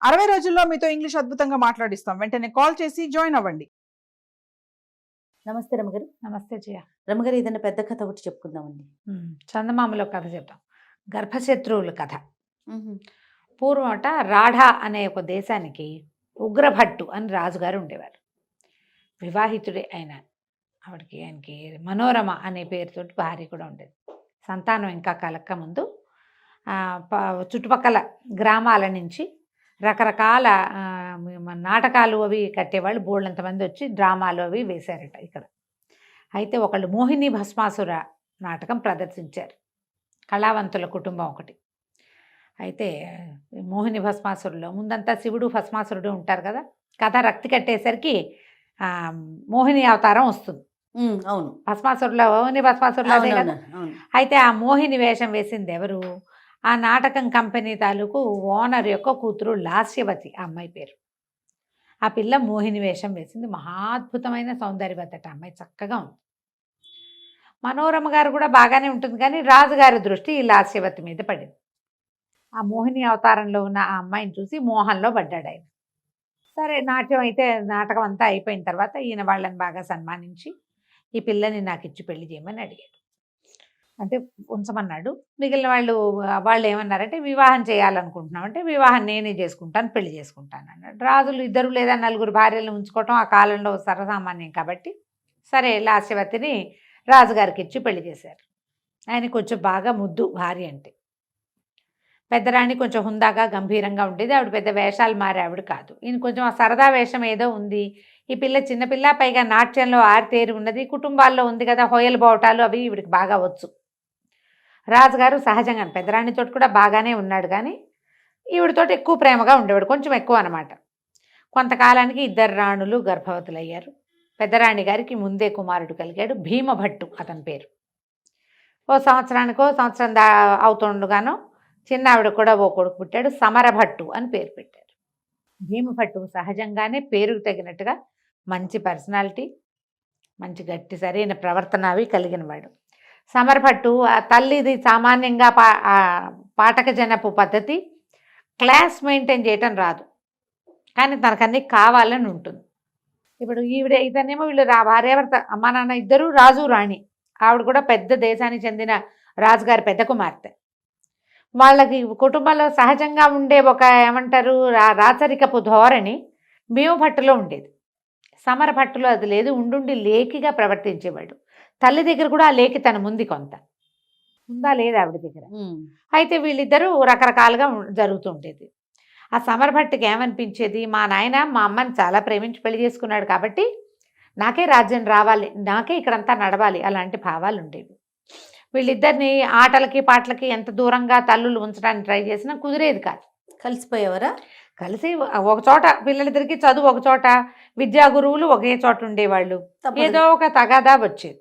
60 రోజుల్లో మీతో ఇంగ్లీష్ అద్భుతంగా మాట్లాడిస్తాం. వెంటనే కాల్ చేసి జాయిన్ అవ్వండి. నమస్తే రమగారు. నమస్తే జయ. రమగారు, ఏదైనా పెద్ద కథ ఒకటి చెప్పుకుందామండి. చందమామలో కథ చెప్తాం. గర్భశత్రువుల కథ. పూర్వమట రాఢా అనే ఒక దేశానికి ఉగ్రభట్టు అని రాజుగారు ఉండేవారు. వివాహితుడే ఆయన. ఆయనకి మనోరమ అనే పేరుతోటి భార్య కూడా ఉండేది. సంతానం ఇంకా కలక్క ముందు చుట్టుపక్కల గ్రామాల నుంచి రకరకాల నాటకాలు అవి కట్టేవాళ్ళు బోళ్ళంతమంది వచ్చి డ్రామాలు అవి వేశారట ఇక్కడ. అయితే ఒకళ్ళు మోహిని భస్మాసుర నాటకం ప్రదర్శించారు. కళావంతుల కుటుంబం ఒకటి. అయితే మోహిని భస్మాసురులో ముందంతా శివుడు భస్మాసురుడు ఉంటారు కదా. కథ రక్తి కట్టేసరికి మోహిని అవతారం వస్తుంది. అవును, భస్మాసురులో మోహిని భస్మాసురులో అదే కదా. అయితే ఆ మోహిని వేషం వేసింది ఎవరు? ఆ నాటకం కంపెనీ తాలూకు ఓనర్ యొక్క కూతురు లాస్యవతి, ఆ అమ్మాయి పేరు. ఆ పిల్ల మోహిని వేషం వేసింది. మహాద్భుతమైన సౌందర్యవతట అమ్మాయి, చక్కగా ఉంది. మనోరమ గారు కూడా బాగానే ఉంటుంది, కానీ రాజుగారి దృష్టి ఈ లాస్యవతి మీద పడింది. ఆ మోహిని అవతారంలో ఉన్న ఆ అమ్మాయిని చూసి మోహంలో పడ్డాడు ఆయన. సరే, నాట్యం అయితే నాటకం అంతా అయిపోయిన తర్వాత ఈయన వాళ్ళని బాగా సన్మానించి ఈ పిల్లని నాకు ఇచ్చి పెళ్లి చేయమని అడిగాడు. అంటే ఉంచమన్నాడు. మిగిలిన వాళ్ళు ఏమన్నారంటే వివాహం చేయాలనుకుంటున్నాం అంటే వివాహం నేనే చేసుకుంటాను, పెళ్లి చేసుకుంటాను అన్నాడు. రాజులు 2 లేదా 4 భార్యలను ఉంచుకోవటం ఆ కాలంలో సర్వసామాన్యం కాబట్టి సరే లాస్యవతిని రాజుగారికి ఇచ్చి పెళ్లి చేశారు. ఆయన కొంచెం బాగా ముద్దు భార్య అంటే. పెద్దరాణి కొంచెం హుందాగా గంభీరంగా ఉండేది. ఆవిడ పెద్ద వేషాలు మారే ఆవిడ కాదు. ఈయన కొంచెం ఆ సరదా వేషం ఏదో ఉంది. ఈ పిల్ల చిన్నపిల్ల, పైగా నాట్యంలో ఆరితేరి ఉన్నది, కుటుంబాల్లో ఉంది కదా, హొయలు బావటాలు అవి ఈవిడికి బాగా వచ్చు. రాజుగారు సహజంగా పెద్దరాణితో కూడా బాగానే ఉన్నాడు, కానీ ఈవిడితోటి ఎక్కువ ప్రేమగా ఉండేవాడు, కొంచెం ఎక్కువ అనమాట. కొంతకాలానికి 2 రాణులు గర్భవతులయ్యారు. పెద్దరాణి గారికి ముందే కుమారుడు కలిగాడు, భీమభట్టు అతని పేరు. సంవత్సరం అవుతుండగానో చిన్న ఆవిడ కూడా ఓ కొడుకు పుట్టాడు, సమరభట్టు అని పేరు పెట్టారు. భీమభట్టు సహజంగానే పేరుకు తగినట్టుగా మంచి పర్సనాలిటీ, మంచి గట్టి సరైన ప్రవర్తన అవి కలిగిన వాడు. సమరభట్టు తల్లిది సామాన్యంగా పాఠక జనపు పద్ధతి, క్లాస్ మెయింటైన్ చేయటం రాదు, కానీ తనకన్నీ కావాలని ఉంటుంది. ఇప్పుడు ఇతనేమో వీళ్ళు భార్యాభర్త, అమ్మా నాన్న ఇద్దరు రాజు రాణి. ఆవిడ కూడా పెద్ద దేశానికి చెందిన రాజుగారి పెద్ద కుమార్తె. వాళ్ళకి కుటుంబంలో సహజంగా ఉండే ఒక ఏమంటారు రాచరికపు ధోరణి భీమభట్టులో ఉండేది. సమరభట్టులో అది లేదు. ఉండుండి లేకిగా ప్రవర్తించేవాడు. తల్లి దగ్గర కూడా ఆ లేకి తన ముందు కొంత ఉందా లేదా ఆవిడ దగ్గర. అయితే వీళ్ళిద్దరూ రకరకాలుగా జరుగుతుండేది. ఆ సమరభట్టుకి ఏమనిపించేది, మా నాయన మా అమ్మని చాలా ప్రేమించి పెళ్లి చేసుకున్నాడు కాబట్టి నాకే రాజ్యం రావాలి, నాకే ఇక్కడంతా నడవాలి, అలాంటి భావాలు ఉండేవి. వీళ్ళిద్దరిని ఆటలకి పాటలకి ఎంత దూరంగా తల్లులు ఉంచడానికి ట్రై చేసినా కుదిరేది కాదు. కలిసిపోయేవారా? కలిసి ఒక చోట, పిల్లలిద్దరికి చదువు ఒక చోట, విద్యా గురువులు ఒకే చోట ఉండేవాళ్ళు. ఏదో ఒక తగాదాలు వచ్చేది.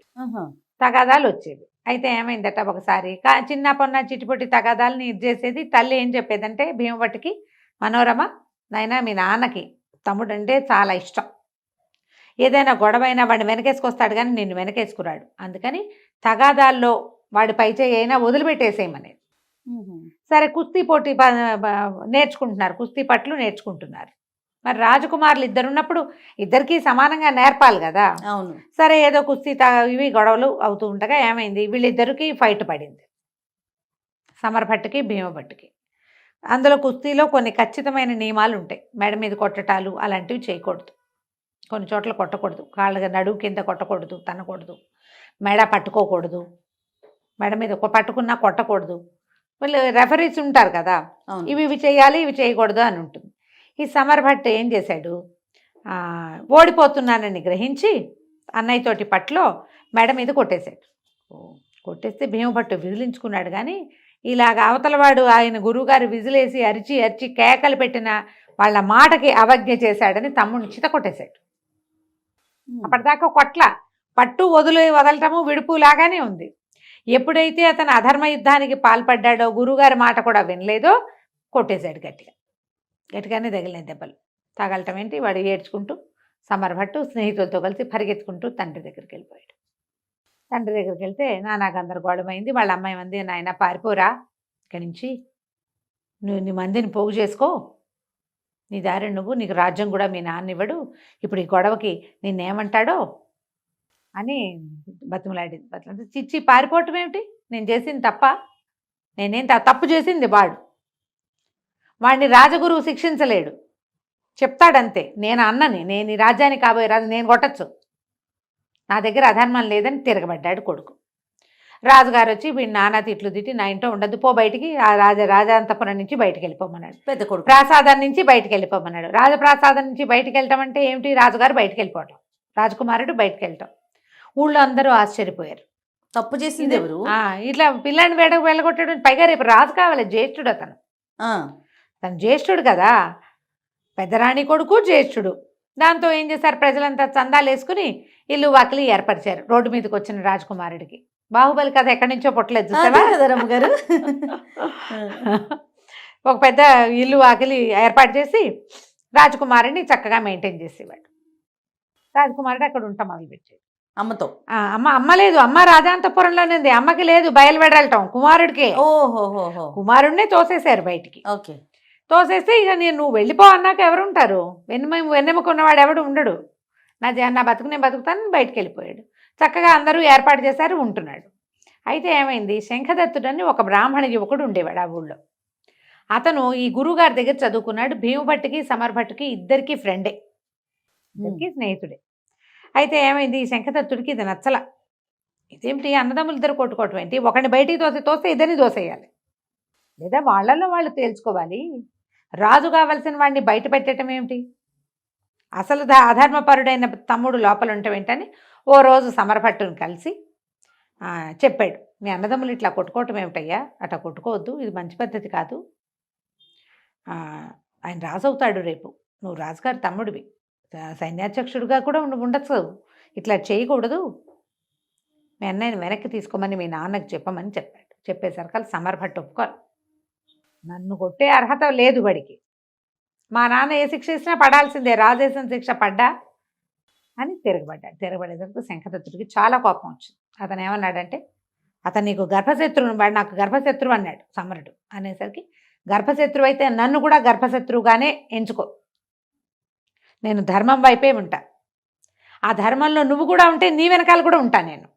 అయితే ఏమైందట, ఒకసారి చిన్న పొన్న చిటిపొట్టి తగాదాలని ఇది చేసేది. తల్లి ఏం చెప్పేదంటే భీమభట్టుకి, మనోరమ నాయనా మీ నాన్నకి తమ్ముడు అంటే చాలా ఇష్టం, ఏదైనా గొడవైనా వాడిని వెనకేసుకొస్తాడు కానీ నిన్ను వెనకేసుకురాడు, అందుకని తగాదాల్లో వాడి పైచేయి అయినా వదిలిపెట్టేసేయమనేది. సరే, కుస్తీ పోటీ నేర్చుకుంటున్నారు, కుస్తీ పట్లు నేర్చుకుంటున్నారు. మరి రాజకుమారులు 2 ఉన్నప్పుడు ఇద్దరికీ సమానంగా నేర్పాలి కదా. అవును. సరే, ఏదో కుస్తీ ఇవి గొడవలు అవుతూ ఉండగా ఏమైంది, వీళ్ళిద్దరికీ ఫైట్ పడింది, సమరభట్టుకి భీమభట్టుకి. అందులో కుస్తీలో కొన్ని ఖచ్చితమైన నియమాలు ఉంటాయి. మెడ మీద కొట్టటాలు అలాంటివి చేయకూడదు, కొన్ని చోట్ల కొట్టకూడదు, కాళ్ళ నడువు కింద కొట్టకూడదు, తనకూడదు, మెడ పట్టుకోకూడదు, మెడ మీద పట్టుకున్నా కొట్టకూడదు. వీళ్ళు రెఫరీస్ ఉంటారు కదా, ఇవి చేయాలి ఇవి చేయకూడదు అని ఉంటుంది. ఈ సమరభట్టు ఏం చేశాడు, ఓడిపోతున్నానని గ్రహించి అన్నయ్యతోటి పట్లో మెడ మీద కొట్టేశాడు. కొట్టేస్తే భీమభట్టు విదిలించుకున్నాడు, కానీ ఇలాగ అవతలవాడు ఆయన గురువుగారు విజిలేసి అరిచి అరిచి కేకలు పెట్టిన వాళ్ళ మాటకి అవజ్ఞ చేశాడని తమ్ముడిని చిత కొట్టేశాడు. అప్పటిదాకా పట్టు వదలటము విడుపు లాగానే ఉంది. ఎప్పుడైతే అతను అధర్మ యుద్ధానికి పాల్పడ్డాడో, గురువుగారి మాట కూడా వినలేదో, కొట్టేశాడు గట్టిగానే తగిలిన దెబ్బలు. తగలటం ఏంటి, వాడు ఏడ్చుకుంటూ సమరభట్టు స్నేహితులతో కలిసి పరిగెత్తుకుంటూ తండ్రి దగ్గరికి వెళ్ళిపోయాడు. తండ్రి దగ్గరికి వెళ్తే నానా గందరగోళమైంది. వాళ్ళ అమ్మాయి మంది, నాయన పారిపోరా ఇక్కడి నుంచి, నువ్వు నీ మందిని పోగు చేసుకో, నీ దారి నువ్వు, నీకు రాజ్యం కూడా మీ నాన్న ఇవ్వడు, ఇప్పుడు ఈ గొడవకి నిన్నేమంటాడో అని బతిమలాడింది. చిచ్చి పారిపోవటం ఏమిటి, నేను చేసింది తప్ప, నేనేం తప్పు చేసింది వాడిని రాజగురువు శిక్షించలేడు, చెప్తాడంతే, నేను అన్నని, నేను ఈ రాజ్యానికి కాబోయే రాజు, నేను కొట్టచ్చు, నా దగ్గర అధర్మం లేదని తిరగబడ్డాడు కొడుకు. రాజుగారు వచ్చి వీడి నాన్న తిట్లు తిట్టి, నా ఇంట్లో ఉండద్దు, పో బయటికి, ఆ రాజాంతపురం నుంచి బయటికి వెళ్ళిపోమన్నాడు. పెద్ద కొడుకు ప్రాసాదం నుంచి బయటికి వెళ్ళిపోమన్నాడు. రాజప్రాసాదం నుంచి బయటికి వెళ్ళటం అంటే ఏమిటి, రాజుగారు బయటికి వెళ్ళిపోవటం, రాజకుమారుడు బయటికి వెళ్ళటం. ఊళ్ళో అందరూ ఆశ్చర్యపోయారు. తప్పు చేసింది ఎవరు? ఇట్లా పిల్లాన్ని వెళ్ళగొట్టాడు, పైగా రేపు రాజు కావాలి, జ్యేష్ఠుడు అతను, తను జ్యేష్ఠుడు కదా, పెద్దరాణి కొడుకు జ్యేష్ఠుడు. దాంతో ఏం చేశారు, ప్రజలంతా చందాలు వేసుకుని ఇల్లు వాకిలి ఏర్పరిచారు రోడ్డు మీదకి వచ్చిన రాజకుమారుడికి. బాహుబలి కథ ఎక్కడి నుంచో పుట్టలేదు చూసావా గారు. ఒక పెద్ద ఇల్లు వాకిలి ఏర్పాటు చేసి రాజకుమారుడిని చక్కగా మెయింటైన్ చేసేవాడు. రాజకుమారుడు అక్కడ ఉంటా మొదలుపెట్టాడు అమ్మతో. అమ్మ లేదు, అమ్మ రాజాంతపురంలోనే ఉంది, అమ్మకి లేదు, బయలువెడలటం కుమారుడికే. ఓహో, కుమారుడినే తోసేశారు బయటికి. ఓకే, తోసేస్తే ఇక నువ్వు వెళ్ళిపో అన్నాక ఎవరుంటారు, వెన్నెముకున్నవాడు ఎవడు ఉండడు, నా బతుకు నేను బతుకుతాను, బయటికి వెళ్ళిపోయాడు. చక్కగా అందరూ ఏర్పాటు చేశారు, ఉంటున్నాడు. అయితే ఏమైంది, శంఖదత్తుడని ఒక బ్రాహ్మణ యువకుడు ఉండేవాడు ఆ ఊళ్ళో. అతను ఈ గురువుగారి దగ్గర చదువుకున్నాడు. భీమభట్టుకి సమరభట్టుకి ఇద్దరికి ఫ్రెండే, ఇద్దరికి స్నేహితుడే. అయితే ఏమైంది, ఈ శంఖదత్తుడికి ఇది నచ్చల. ఇదేమిటి, అన్నదమ్ములు ఇద్దరు కొట్టుకోవటం ఏంటి, ఒకరిని బయటికి తోస్తే ఇద్దరిని దోసేయాలి, లేదా వాళ్ళల్లో వాళ్ళు తేల్చుకోవాలి, రాజు కావాల్సిన వాడిని బయట పెట్టడం ఏమిటి, అసలు అధర్మపరుడైన తమ్ముడు లోపల ఉండటం ఏంటని ఓ రోజు సమరభట్టుని కలిసి చెప్పాడు, మీ అన్నదమ్ములు ఇట్లా కొట్టుకోవటం ఏమిటయ్యా, అట్లా కొట్టుకోవద్దు, ఇది మంచి పద్ధతి కాదు, ఆయన రాజు అవుతాడు రేపు, నువ్వు రాజుగారి తమ్ముడివి, సైన్యాధ్యక్షుడిగా కూడా ఉండొచ్చు, ఇట్లా చేయకూడదు, మీ అన్నయ్యని వెనక్కి తీసుకోమని మీ నాన్నకి చెప్పమని చెప్పాడు. చెప్పేసరికి సమరభట్టు ఒప్పుకోరు, నన్ను కొట్టే అర్హత లేదు వాడికి, మా నాన్న ఏ శిక్ష ఇచ్చినా పడాల్సిందే, రాజేసిన శిక్ష పడ్డా అని తిరగబడేసరికి శంఖదత్తుడికి చాలా కోపం వచ్చింది. అతను ఏమన్నాడంటే, అతను నీకు గర్భశత్రువు, వాడు నాకు గర్భశత్రువు అన్నాడు సమరుడు. అనేసరికి గర్భశత్రువు అయితే నన్ను కూడా గర్భశత్రువుగానే ఎంచుకో, నేను ధర్మం వైపే ఉంటా, ఆ ధర్మంలో నువ్వు కూడా ఉంటే నీ వెనకాల కూడా ఉంటా నేను,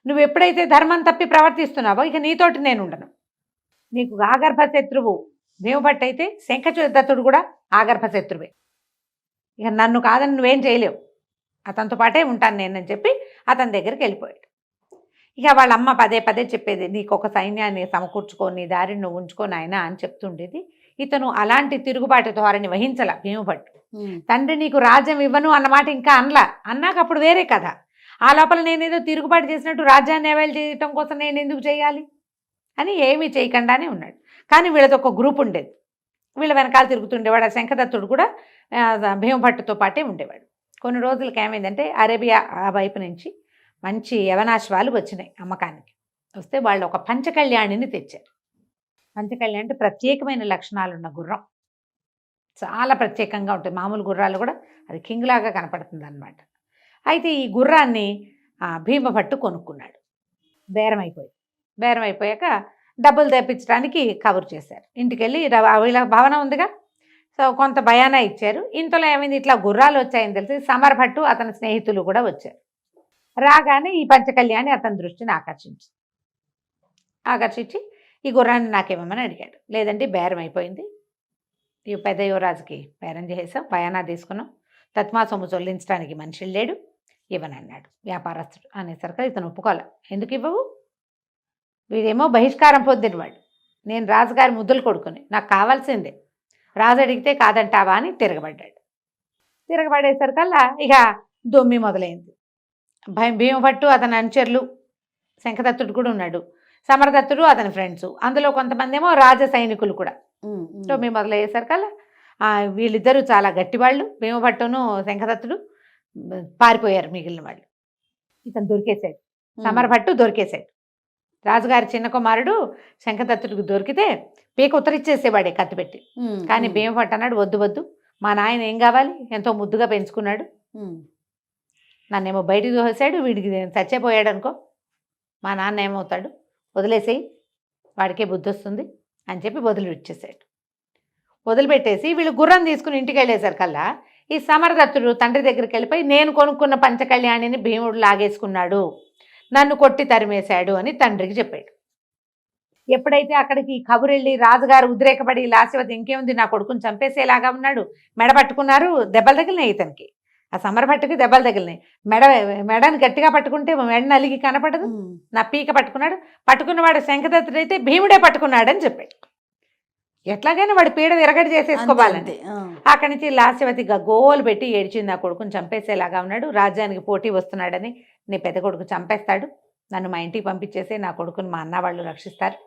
నువ్వు ఎప్పుడైతే ధర్మం తప్పి ప్రవర్తిస్తున్నావో ఇక నీతోటి నేను ఉండను, నీకు ఆగర్భశత్రువు భీమభట్టు అయితే శంఖదత్తుడు కూడా ఆగర్భశత్రువే, ఇక నన్ను కాదని నువ్వేం చేయలేవు, అతనితో పాటే ఉంటాను నేనని చెప్పి అతని దగ్గరికి వెళ్ళిపోయాడు. ఇక వాళ్ళ అమ్మ పదే పదే చెప్పేది, నీకు ఒక సైన్యాన్ని సమకూర్చుకో, నీ దారిని నువ్వు ఉంచుకోని ఆయన అని చెప్తుండేది. ఇతను అలాంటి తిరుగుబాటు ధోరణి వహించల భీమభట్టు. తండ్రి నీకు రాజ్యం ఇవ్వను అన్నమాట ఇంకా అన్నాక అప్పుడు వేరే కథ, ఆ లోపల నేనేదో తిరుగుబాటు చేసినట్టు రాజ్యాన్ని అవైల్ చేయటం కోసం నేను ఎందుకు చేయాలి అని ఏమీ చేయకుండానే ఉన్నాడు. కానీ వీళ్ళతో ఒక గ్రూప్ ఉండేది, వీళ్ళ వెనకాల తిరుగుతుండేవాడు. ఆ శంఖదత్తుడు కూడా భీమభట్టుతో పాటే ఉండేవాడు. కొన్ని రోజులకి ఏమైందంటే అరేబియా ఆ వైపు నుంచి మంచి యవనాశ్వాలు వచ్చినాయి అమ్మకానికి. వస్తే వాళ్ళు ఒక పంచకళ్యాణిని తెచ్చారు. పంచకళ్యాణి అంటే ప్రత్యేకమైన లక్షణాలు ఉన్న గుర్రం, చాలా ప్రత్యేకంగా ఉంటుంది, మామూలు గుర్రాలు కూడా అది కింగ్ లాగా కనపడుతుంది అనమాట. అయితే ఈ గుర్రాన్ని భీమభట్టు కొనుక్కున్నాడు. బేరం అయిపోయాక డబ్బులు తెప్పించడానికి కబురు చేశారు. ఇంటికి వెళ్ళి వీళ్ళ భవనం ఉందిగా, సో కొంత భయానా ఇచ్చారు. ఇంతలో ఏమైంది, ఇట్లా గుర్రాలు వచ్చాయని తెలిసి సమరభట్టు అతని స్నేహితులు కూడా వచ్చారు. రాగానే ఈ పంచకళ్యాణి అతని దృష్టిని ఆకర్షించి ఈ గుర్రాన్ని నాకేమని అడిగాడు. లేదంటే బేరం అయిపోయింది, ఈ పెద్ద యువరాజుకి బేరం చేసాం, భయానా తీసుకున్నాం, తత్మా సొమ్ము చెల్లించడానికి మనిషి లేడు, ఇవ్వనన్నాడు వ్యాపారస్తుడు. అనేసరికి ఇతను ఒప్పుకోలే. ఎందుకు ఇవ్వవు, వీడేమో బహిష్కారం పొందినవాడు, నేను రాజుగారి ముద్దులు కొడుకుని, నాకు కావాల్సిందే, రాజు అడిగితే కాదంటావా అని తిరగబడేసరికల్లా ఇక దొమ్మి మొదలైంది. భీమభట్టు అతని అనుచరులు, శంఖదత్తుడు కూడా ఉన్నాడు, సమరదత్తుడు అతని ఫ్రెండ్స్, అందులో కొంతమంది ఏమో రాజ సైనికులు కూడా. దొమ్మి మొదలయ్యేసరికల్లా వీళ్ళిద్దరూ చాలా గట్టివాళ్ళు, భీమభట్టును శంఖదత్తుడు పారిపోయారు. మిగిలిన వాళ్ళు ఇతను దొరికేశాడు, సమరభట్టు దొరికేశాడు. రాజుగారి చిన్న కుమారుడు శంఖదత్తుడికి దొరికితే పీక ఉత్తరిచ్చేసేవాడే కత్తి పెట్టి. కానీ భీమభట్టు అన్నాడు, వద్దు, మా నాయన ఏం కావాలి, ఎంతో ముద్దుగా పెంచుకున్నాడు, నన్నేమో బయటికి దోసాడు, వీడికి చచ్చిపోయాడు అనుకో, మా నాన్న ఏమవుతాడు, వదిలేసేయి, వాడికే బుద్ధి వస్తుంది అని చెప్పి వదిలి ఇచ్చేసాడు. వదిలిపెట్టేసి వీళ్ళు గుర్రం తీసుకుని ఇంటికి వెళ్ళేసరి కల్లా ఈ సమరదత్తుడు తండ్రి దగ్గరికి వెళ్ళిపోయి నేను కొనుక్కున్న పంచకళ్యాణిని భీముడు లాగేసుకున్నాడు, నన్ను కొట్టి తరిమేశాడు అని తండ్రికి చెప్పాడు. ఎప్పుడైతే అక్కడికి ఈ కబురెళ్ళి రాజుగారు ఉద్రేకపడి లాస్యవతి ఇంకేముంది నా కొడుకుని చంపేసేలాగా ఉన్నాడు, మెడ పట్టుకున్నారు, దెబ్బలు తగిలినాయి ఇతనికి, ఆ సమరభట్టుకి దెబ్బలు తగిలినాయి, మెడని గట్టిగా పట్టుకుంటే మెడ నలిగి కనపడదు, నా పీక పట్టుకున్నాడు, పట్టుకున్నవాడు శంఖదత్తుడైతే భీముడే పట్టుకున్నాడని చెప్పాడు. ఎట్లాగైనా వాడి పీడ విరగడి చేసేసుకోవాలంటే అక్కడి నుంచి లాస్యవతి గోలు పెట్టి ఏడ్చింది, నా కొడుకుని చంపేసేలాగా ఉన్నాడు, రాజ్యానికి పోటీ వస్తున్నాడని, నీ పెద్ద కొడుకు చంపేస్తాడు, నన్ను మా ఇంటికి పంపించేసి నా కొడుకుని మా అన్న వాళ్ళు రక్షిస్తారు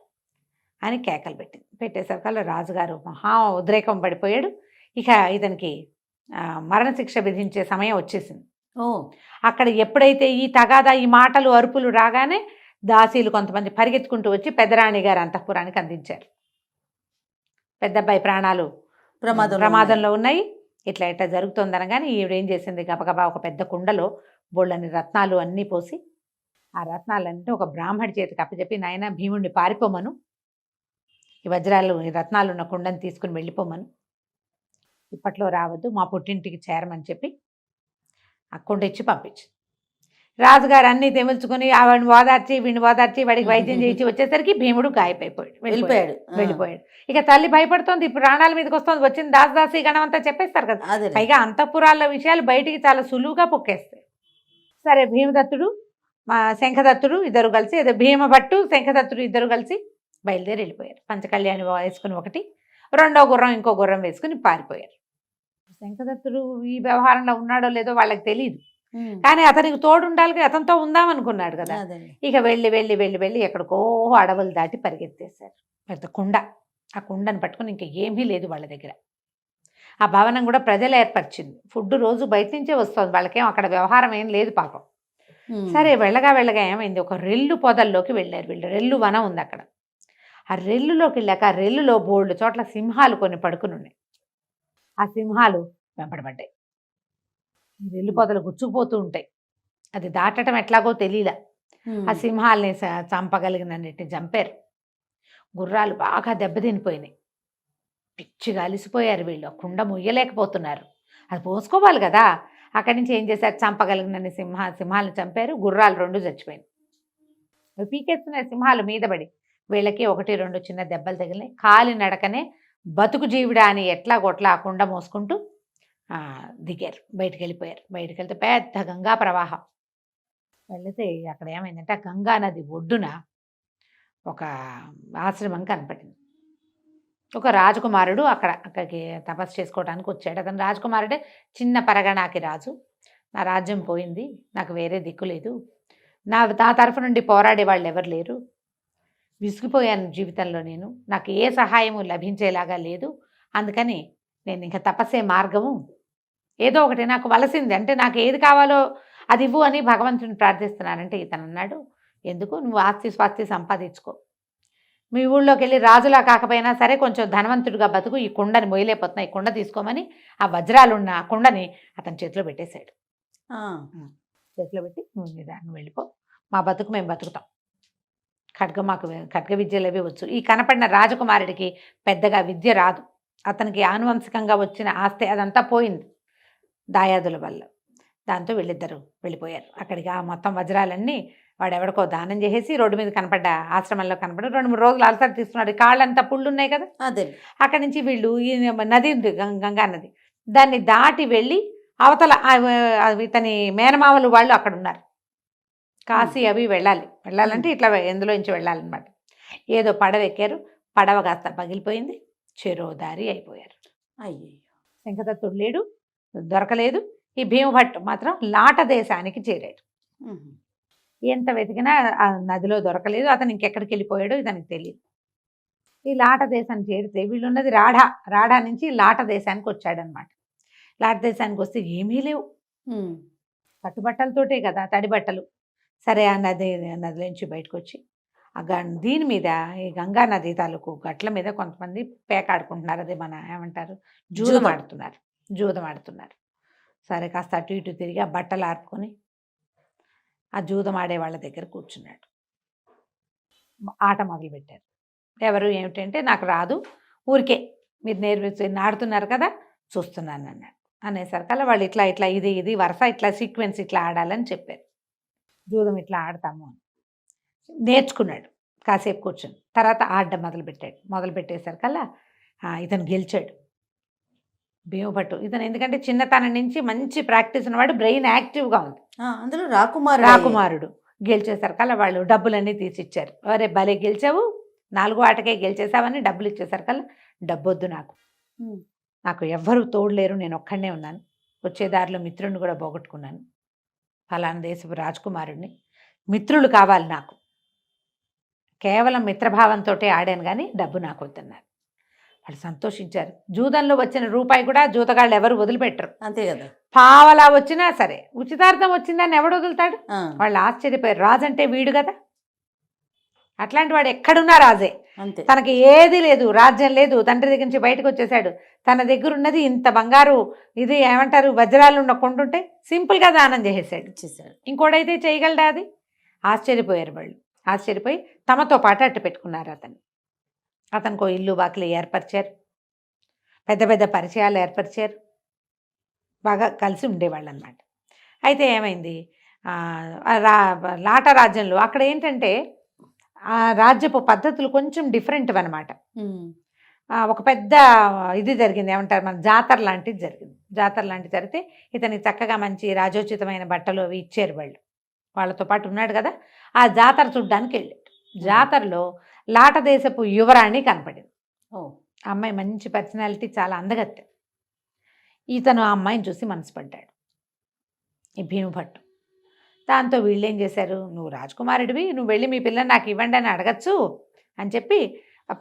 అని కేకలు పెట్టేసరికల్లా రాజుగారు మహా ఉద్రేకం పడిపోయాడు. ఇక ఇతనికి మరణశిక్ష విధించే సమయం వచ్చేసింది. అక్కడ ఎప్పుడైతే ఈ తగాదా ఈ మాటలు అరుపులు రాగానే దాసీలు కొంతమంది పరిగెత్తుకుంటూ వచ్చి పెద్దరాణి గారు అంతఃపురానికి అందించారు. పెద్దబ్బాయి ప్రాణాలు ప్రమాదంలో ఉన్నాయి, ఇట్లా ఇట్లా జరుగుతుందనగానే ఈవిడేం చేసింది, గబగబా ఒక పెద్ద కుండలో బోళ్ళని రత్నాలు అన్నీ పోసి ఆ రత్నాలన్నీ ఒక బ్రాహ్మడి చేతికి అప్పచెప్పి, నాయన భీముడిని పారిపోమను, ఈ వజ్రాలు ఈ రత్నాలు ఉన్న కుండని తీసుకుని వెళ్ళిపోమను, ఇప్పట్లో రావద్దు, మా పుట్టింటికి చేరమని చెప్పి ఆ కుండ ఇచ్చి పంపించి, రాజుగారు అన్నీ తెముల్చుకొని వాడిని ఓదార్చి వాడికి వైద్యం చేయించి వచ్చేసరికి భీముడు గాయపడిపోయాడు, వెళ్ళిపోయాడు. ఇక తల్లి భయపడుతోంది, ఇప్పుడు ప్రాణాల మీదకి వస్తుంది, వచ్చింది దాసదాసి గణం అంతా చెప్పేస్తారు కదా, పైగా అంతఃపురాల విషయాలు బయటికి చాలా సులువుగా పొక్కేస్తాయి. సరే భీమదత్తుడు మా శంఖదత్తుడు ఇద్దరు కలిసి, ఏదో భీమభట్టు శంఖదత్తుడు ఇద్దరు కలిసి బయలుదేరి వెళ్ళిపోయారు. పంచకళ్యాణి వేసుకుని ఒకటి, రెండో గుర్రం ఇంకో గుర్రం వేసుకుని పారిపోయారు. శంఖదత్తుడు ఈ వ్యవహారంలో ఉన్నాడో లేదో వాళ్ళకి తెలియదు, కానీ అతనికి తోడు ఉండాలి, అతనితో ఉందామనుకున్నాడు కదా. ఇక వెళ్ళి వెళ్ళి వెళ్ళి వెళ్ళి ఎక్కడికో అడవులు దాటి పరిగెత్తేశారు. పెద్ద కుండ, ఆ కుండను పట్టుకుని ఇంకా ఏమీ లేదు వాళ్ళ దగ్గర. ఆ భవనం కూడా ప్రజలు ఏర్పరిచింది, ఫుడ్ రోజు బయట నుంచే వస్తుంది, వాళ్ళకేం అక్కడ వ్యవహారం ఏం లేదు పాపం. సరే వెళ్ళగా వెళ్ళగా ఏమైంది, ఒక రెల్లు పొదల్లోకి వెళ్ళారు వీళ్ళు. రెల్లు వనం ఉంది అక్కడ. ఆ రెల్లులోకి వెళ్ళాక ఆ రెల్లులో బోల్డ్ చోట్ల సింహాలు కొన్ని పడుకుని ఉన్నాయి. ఆ సింహాలు వెంపడబడ్డాయి, రెల్లు పొదలు గుచ్చుకుపోతూ ఉంటాయి, అది దాటడం ఎట్లాగో తెలియలా. ఆ సింహాలని చంపగలిగినన్నిటిని చంపారు. గుర్రాలు బాగా దెబ్బతినిపోయినాయి, పిచ్చిగా అలిసిపోయారు వీళ్ళు, కుండ ముయ్యలేకపోతున్నారు, అది పోసుకోవాలి కదా. అక్కడి నుంచి ఏం చేశారు, చంపగలిగినన్ని సింహాలను చంపారు. గుర్రాలు రెండు చచ్చిపోయినాయి. పీకేస్తున్నాయి సింహాలు మీద పడి, వీళ్ళకి ఒకటి రెండు చిన్న దెబ్బలు తగిలినాయి. కాలి నడకనే బతుకు జీవుడా అని ఎట్లా కొట్లా ఆ కుండ మోసుకుంటూ దిగారు, బయటికి వెళ్ళిపోయారు. బయటికి వెళ్తే పెద్ద గంగా ప్రవాహం వెళితే అక్కడ ఏమైందంటే ఆ గంగా నది ఒడ్డున ఒక ఆశ్రమం కనపడింది. ఒక రాజకుమారుడు అక్కడికి తపస్సు చేసుకోవడానికి వచ్చాడు. అతను రాజకుమారుడే, చిన్న పరగణాకి రాజు. నా రాజ్యం పోయింది, నాకు వేరే దిక్కు లేదు, నా తరఫు నుండి పోరాడే వాళ్ళు ఎవరు లేరు, విసిగిపోయాను జీవితంలో, నాకు ఏ సహాయము లభించేలాగా లేదు, అందుకని నేను ఇంకా తపస్సే మార్గము, ఏదో ఒకటి నాకు వలసింది అంటే నాకు ఏది కావాలో అది ఇవ్వు అని భగవంతుని ప్రార్థిస్తున్నానంటే ఇతను అన్నాడు, ఎందుకు, నువ్వు ఆస్తి స్వాస్తి సంపాదించుకో, మీ ఊళ్ళోకి వెళ్ళి రాజులా కాకపోయినా సరే కొంచెం ధనవంతుడిగా బతుకు, ఈ కుండని మొయ్యలేకపోతున్నా, ఈ కుండ తీసుకోమని ఆ వజ్రాలున్న ఆ కుండని అతని చేతిలో పెట్టేశాడు. చేతిలో పెట్టి నువ్వు నిదాన్ని వెళ్ళిపో, మా బతుకు మేము బతుకుతాం, మాకు ఖడ్గ విద్యలు అవి వచ్చు. ఈ కనపడిన రాజకుమారుడికి పెద్దగా విద్య రాదు, అతనికి ఆనువంశికంగా వచ్చిన ఆస్తి అదంతా పోయింది దాయాదుల వల్ల. దాంతో వీళ్ళిద్దరూ వెళ్ళిపోయారు అక్కడికి. ఆ మొత్తం వజ్రాలన్నీ వాడెవడికో దానం చేసేసి రోడ్డు మీద కనపడ్డ ఆశ్రమంలో కనపడ్డ 2-3 రోజులు అలసట తీసుకున్నాడు, కాళ్ళంతా పుళ్ళు ఉన్నాయి కదా. అదే అక్కడి నుంచి వీళ్ళు ఈ నది ఉంది, గంగా నది, దాన్ని దాటి వెళ్ళి అవతల ఇతని మేనమామలు వాళ్ళు అక్కడ ఉన్నారు, కాశీ అవి వెళ్ళాలంటే ఇట్లా ఎందులో నుంచి వెళ్ళాలన్నమాట. ఏదో పడవ ఎక్కారు, పడవ కాస్త పగిలిపోయింది, చెరో దారి అయిపోయారు. అయ్యో, శంఖదత్తుడు లేడు, దొరకలేదు. ఈ భీమభట్టు మాత్రం లాట దేశానికి చేరాడు. ఎంత వెతికినా ఆ నదిలో దొరకలేదు, అతను ఇంకెక్కడికి వెళ్ళిపోయాడో ఇతనికి తెలియదు. ఈ లాట దేశానికి చేరితే వీళ్ళున్నది రాఢా నుంచి లాట దేశానికి వచ్చాడనమాట. లాట దేశానికి వస్తే ఏమీ లేవు, కట్టుబట్టలతోటే కదా, తడి బట్టలు. సరే ఆ నదిలోంచి బయటకు వచ్చి దీని మీద ఈ గంగా నది తాలూకు గట్ల మీద కొంతమంది పేకాడుకుంటున్నారు, అదే మన ఏమంటారు జూదం ఆడుతున్నారు. సరే కాస్త అటు ఇటు తిరిగి ఆ బట్టలు ఆర్పుకొని ఆ జూదం ఆడే వాళ్ళ దగ్గర కూర్చున్నాడు. ఆట మొదలుపెట్టారు. ఎవరు ఏమిటంటే నాకు రాదు, ఊరికే మీరు ఆడుతున్నారు కదా చూస్తున్నాను అన్నాడు. అనేసరికల్లా వాళ్ళు ఇట్లా ఇట్లా ఇది వరుస ఇట్లా సీక్వెన్స్ ఇట్లా ఆడాలని చెప్పారు. జూదం ఇట్లా ఆడతాము అని నేర్చుకున్నాడు. కాసేపు కూర్చొని తర్వాత ఆడడం మొదలుపెట్టేసరికల్లా ఇతను గెలిచాడు. భీమభట్టు ఇతను ఎందుకంటే చిన్నతనం నుంచి మంచి ప్రాక్టీస్ ఉన్నవాడు, బ్రెయిన్ యాక్టివ్గా ఉంది. అందులో రాకుమారుడు గెలిచేసరికల్లా వాళ్ళు డబ్బులన్నీ తీసిచ్చారు. అరే భలే గెలిచావు, 4వ ఆటకే గెలిచేసావని డబ్బులు ఇచ్చేసరికల్లా డబ్బొద్దు నాకు ఎవ్వరూ తోడులేరు, నేను ఒక్కడనే ఉన్నాను, వచ్చే దారిలో మిత్రుడిని కూడా పోగొట్టుకున్నాను, ఫలానా దేశపు రాజకుమారుడిని, మిత్రులు కావాలి నాకు, కేవలం మిత్రభావంతో ఆడాను కానీ డబ్బు నాకు వద్దన్నారు. వాళ్ళు సంతోషించారు. జూదంలో వచ్చిన రూపాయి కూడా జూతగాళ్ళు ఎవరు వదిలిపెట్టరు. అంతే కదా, పావలా వచ్చినా సరే, ఉచితార్థం వచ్చిందని ఎవడు వదులుతాడు? వాళ్ళు ఆశ్చర్యపోయారు. రాజు అంటే వీడు కదా, అట్లాంటి వాడు ఎక్కడున్నా రాజే. అంతే, తనకి ఏది లేదు, రాజ్యం లేదు, తండ్రి దగ్గర నుంచి బయటకు వచ్చేసాడు, తన దగ్గర ఉన్నది ఇంత బంగారు ఇది ఏమంటారు వజ్రాలు ఉన్న కొంటుంటే సింపుల్గా దానం చేసేసాడు. ఇంకోడైతే చేయగలడా? అది ఆశ్చర్యపోయారు వాళ్ళు. ఆశ్చర్యపోయి తమతో పాటు అట్టు పెట్టుకున్నారు. అతనికి ఇల్లు వాకిలి ఏర్పరిచారు, పెద్ద పెద్ద పరిచయాలు ఏర్పరిచారు, బాగా కలిసి ఉండేవాళ్ళు అన్నమాట. అయితే ఏమైంది, లాట రాజ్యంలో అక్కడ ఏంటంటే ఆ రాజ్యపు పద్ధతులు కొంచెం డిఫరెంట్ అనమాట. ఒక పెద్ద ఇది జరిగింది, ఏమంటారు మన జాతర లాంటిది జరిగింది. జాతర లాంటిది జరిగితే ఇతనికి చక్కగా మంచి రాజోచితమైన బట్టలు అవి ఇచ్చారు వాళ్ళు. వాళ్ళతో పాటు ఉన్నాడు కదా, ఆ జాతర చూడ్డానికి వెళ్ళాడు. జాతరలో లాట దేశపు యువరాణి కనపడింది. అమ్మాయి మంచి పర్సనాలిటీ, చాలా అందగత్తె. ఇతను ఆ అమ్మాయిని చూసి మనసు పడ్డాడు, ఈ భీమభట్టు. దాంతో వీళ్ళు ఏం చేశారు, నువ్వు రాజకుమారుడివి, నువ్వు వెళ్ళి మీ పిల్లని నాకు ఇవ్వండి అని అడగచ్చు అని చెప్పి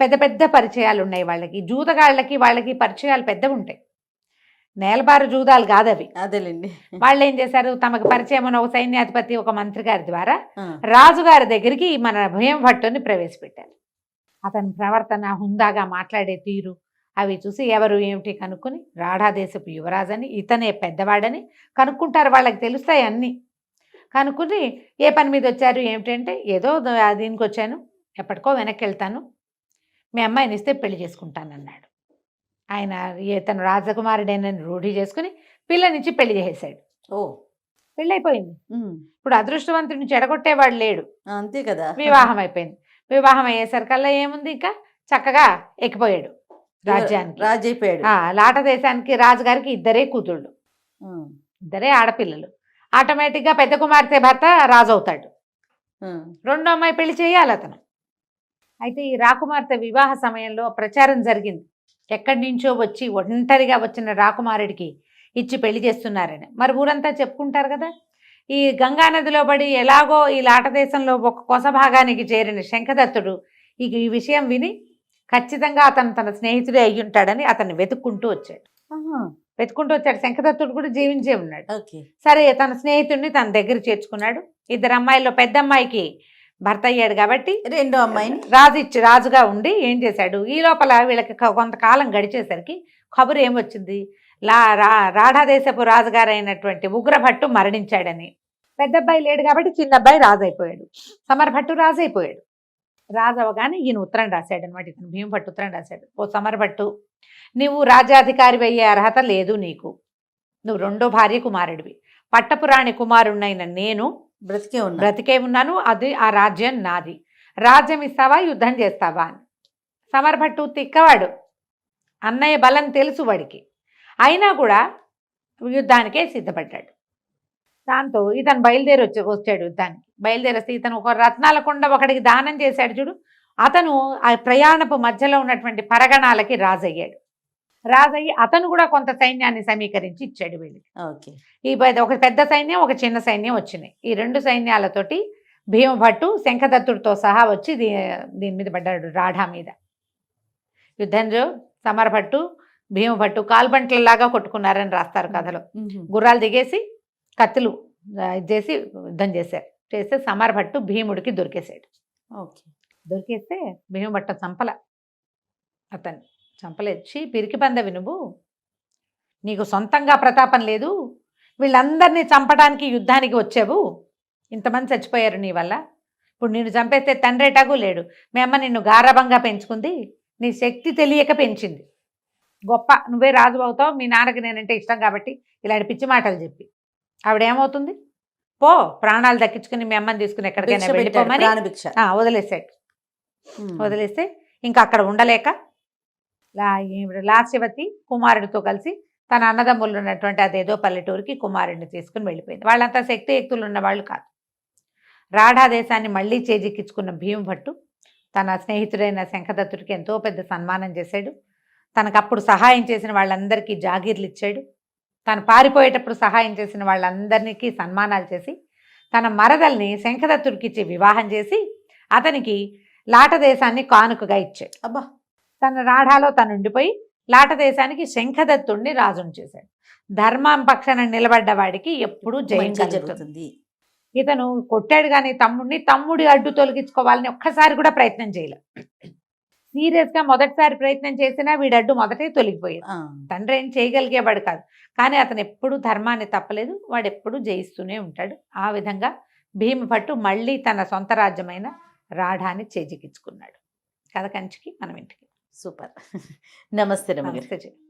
పెద్ద పెద్ద పరిచయాలు ఉన్నాయి వాళ్ళకి. జూదగాళ్ళకి వాళ్ళకి పరిచయాలు పెద్దవి ఉంటాయి, నేలబారు జూదాలు కాదు అవి. అదేలేండి. వాళ్ళు ఏం చేశారు, తమకు పరిచయం ఉన్న ఒక సైన్యాధిపతి, ఒక మంత్రి గారి ద్వారా రాజుగారి దగ్గరికి మన భీమభట్టుని ప్రవేశపెట్టారు. అతని ప్రవర్తన, హుందాగా మాట్లాడే తీరు అవి చూసి ఎవరు ఏమిటి కనుక్కొని రాఢాదేశపు యువరాజని, ఇతనే పెద్దవాడని కనుక్కుంటారు. వాళ్ళకి తెలుస్తాయి అన్నీ. కనుక్కుని ఏ పని మీద వచ్చారు ఏమిటంటే, ఏదో దీనికి వచ్చాను, ఎప్పటికో వెనక్కి వెళ్తాను, మీ అమ్మాయిని ఇస్తే పెళ్లి చేసుకుంటానన్నాడు. ఆయన ఇతను రాజకుమారుడేనని రూఢి చేసుకుని పిల్లనిచ్చి పెళ్లి చేసేసాడు. పెళ్ళైపోయింది. ఇప్పుడు అదృష్టవంతుడిని చెడగొట్టేవాడు లేడు. అంతే కదా, వివాహం అయిపోయింది. వివాహం అయ్యేసరికల్లా ఏముంది, ఇంకా చక్కగా ఎక్కిపోయాడు రాజ్యానికి. రాజు అయిపోయాడు. లాట దేశానికి రాజుగారికి ఇద్దరే కూతుళ్ళు, ఇద్దరే ఆడపిల్లలు. ఆటోమేటిక్గా పెద్ద కుమార్తె భర్త రాజు అవుతాడు. రెండో అమ్మాయి పెళ్లి చేయాలి అతను. అయితే ఈ రాకుమార్తె వివాహ సమయంలో ప్రచారం జరిగింది, ఎక్కడి నుంచో వచ్చి ఒంటరిగా వచ్చిన రాకుమారుడికి ఇచ్చి పెళ్లి చేస్తున్నారని. మరి ఊరంతా చెప్పుకుంటారు కదా. ఈ గంగానదిలో పడి ఎలాగో ఈ లాట దేశంలో ఒక కొస భాగానికి చేరిన శంఖదత్తుడు ఈ విషయం విని ఖచ్చితంగా అతను తన స్నేహితుడే అయ్యి ఉంటాడని అతన్ని వెతుక్కుంటూ వచ్చాడు. శంఖదత్తుడు కూడా జీవించే ఉన్నాడు. సరే, తన స్నేహితుడిని తన దగ్గర చేర్చుకున్నాడు. ఇద్దరు అమ్మాయిల్లో పెద్ద అమ్మాయికి భర్త అయ్యాడు కాబట్టి రెండో అమ్మాయిని రాజుగా ఉండి ఏం చేశాడు, ఈ లోపల వీళ్ళకి కొంతకాలం గడిచేసరికి కబురు ఏమొచ్చింది, రాఢాదేశపు రాజుగారు అయినటువంటి ఉగ్రభట్టు మరణించాడని. పెద్ద అబ్బాయి లేడు కాబట్టి చిన్న అబ్బాయి రాజు అయిపోయాడు, సమరభట్టు రాజు అయిపోయాడు. రాజు అవగానే ఈయన ఉత్తరం రాశాడు అనమాట, ఇతను భీమభట్టు ఉత్తరం రాశాడు. ఓ సమరభట్టు, నువ్వు రాజ్యాధికారి అయ్యే అర్హత లేదు నీకు, నువ్వు రెండో భార్య కుమారుడివి, పట్టపురాణి కుమారుణ్ణైన నేను బ్రతికే ఉన్నాను, అది ఆ రాజ్యం నాది, రాజ్యం ఇస్తావా యుద్ధం చేస్తావా అని. సమరభట్టు తిక్కవాడు, అన్నయ్య బలం తెలుసు వాడికి, అయినా కూడా యుద్ధానికే సిద్ధపడ్డాడు. దాంతో ఇతను వచ్చాడు యుద్ధానికి. వస్తే ఇతను ఒక రత్నాల కొండ ఒకడికి దానం చేశాడు చూడు, అతను ఆ ప్రయాణపు మధ్యలో ఉన్నటువంటి పరగణాలకి రాజయ్యాడు. రాజయ్యి అతను కూడా కొంత సైన్యాన్ని సమీకరించి ఇచ్చాడు వీళ్ళకి. ఈ ఒక పెద్ద సైన్యం, ఒక చిన్న సైన్యం వచ్చినాయి. ఈ రెండు సైన్యాలతోటి భీమభట్టు శంఖదత్తుడితో సహా వచ్చి దీని మీద పడ్డాడు, రాఢా మీద. యుద్ధంలో సమరభట్టు భీమభట్టు కాల్బంట్లలాగా కొట్టుకున్నారని రాస్తారు కథలో. గుర్రాలు దిగేసి కత్తులు చేసి యుద్ధం చేస్తే సమరభట్టు భీముడికి దొరికేసాడు. దొరికేస్తే భీమభట్ట అతన్ని చంపలేచి, పిరికి పందవి నువ్వు, నీకు సొంతంగా ప్రతాపం లేదు, వీళ్ళందరినీ చంపడానికి యుద్ధానికి వచ్చావు, ఇంతమంది చచ్చిపోయారు నీ వల్ల, ఇప్పుడు నిన్ను చంపేస్తే తండ్రి ఎటాಗೂ లేడు, మీ అమ్మ నిన్ను గారాబంగా పెంచుకుంది, నీ శక్తి తెలియక పెంచింది, గొప్ప నువ్వే రాజు అవుతావు, మీ నాన్నకి నేనంటే ఇష్టం కాబట్టి ఇలాంటి పిచ్చి మాటలు చెప్పి ఆవిడ ఏమవుతుంది, పో ప్రాణాలు దక్కించుకుని మీ అమ్మని తీసుకుని ఎక్కడికైనా భిక్ష పెట్టాడు, వెళ్ళిపోమని ప్రాణభిక్ష. వదిలేసాడు. ఉమ్. వదిలేస్తే ఇంకా అక్కడ ఉండలేక ఈవిడ లాస్యవతి కుమారుడితో కలిసి తన అన్నదమ్ములు ఉన్నటువంటి అదేదో పల్లెటూరికి కుమారుడిని తీసుకుని వెళ్ళిపోయింది. వాళ్ళంతా శక్తియుక్తులు ఉన్న వాళ్ళు కాదు. రాఢా దేశాన్ని మళ్ళీ చేజిక్కించుకున్న భీమభట్టు తన స్నేహితుడైన శంఖదత్తుడికి ఎంతో పెద్ద సన్మానం చేశాడు. తనకప్పుడు సహాయం చేసిన వాళ్ళందరికీ జాగీర్లు ఇచ్చాడు. తను పారిపోయేటప్పుడు సహాయం చేసిన వాళ్ళందరికీ సన్మానాలు చేసి తన మరదల్ని శంఖదత్తుడికి ఇచ్చి వివాహం చేసి అతనికి లాట దేశాన్ని కానుకగా ఇచ్చాడు. అబ్బా. తన రాఢాలో తను ఉండిపోయి లాట దేశానికి శంఖదత్తుడిని రాజును చేశాడు. ధర్మం పక్షాన నిలబడ్డ వాడికి ఎప్పుడూ జయం మంచి కలుగుతుంది. జరుగుతుంది. ఇతను కొట్టాడు కానీ తమ్ముడి అడ్డు తొలగించుకోవాలని ఒక్కసారి కూడా ప్రయత్నం చేయలేదు. సీరియస్గా మొదటిసారి ప్రయత్నం చేసినా వీడి అడ్డు మొదటే తొలగిపోయాడు. ఆ. తండ్రి ఏం చేయగలిగేవాడు కాదు, కానీ అతను ఎప్పుడూ ధర్మాన్ని తప్పలేదు. వాడు ఎప్పుడూ జయిస్తూనే ఉంటాడు. ఆ విధంగా భీమభట్టు మళ్ళీ తన సొంత రాజ్యమైన రాఢాన్ని చేజిక్కించుకున్నాడు. కథ కంచికి మనం ఇంటికి. సూపర్. నమస్తే రమగారు. నమస్తే.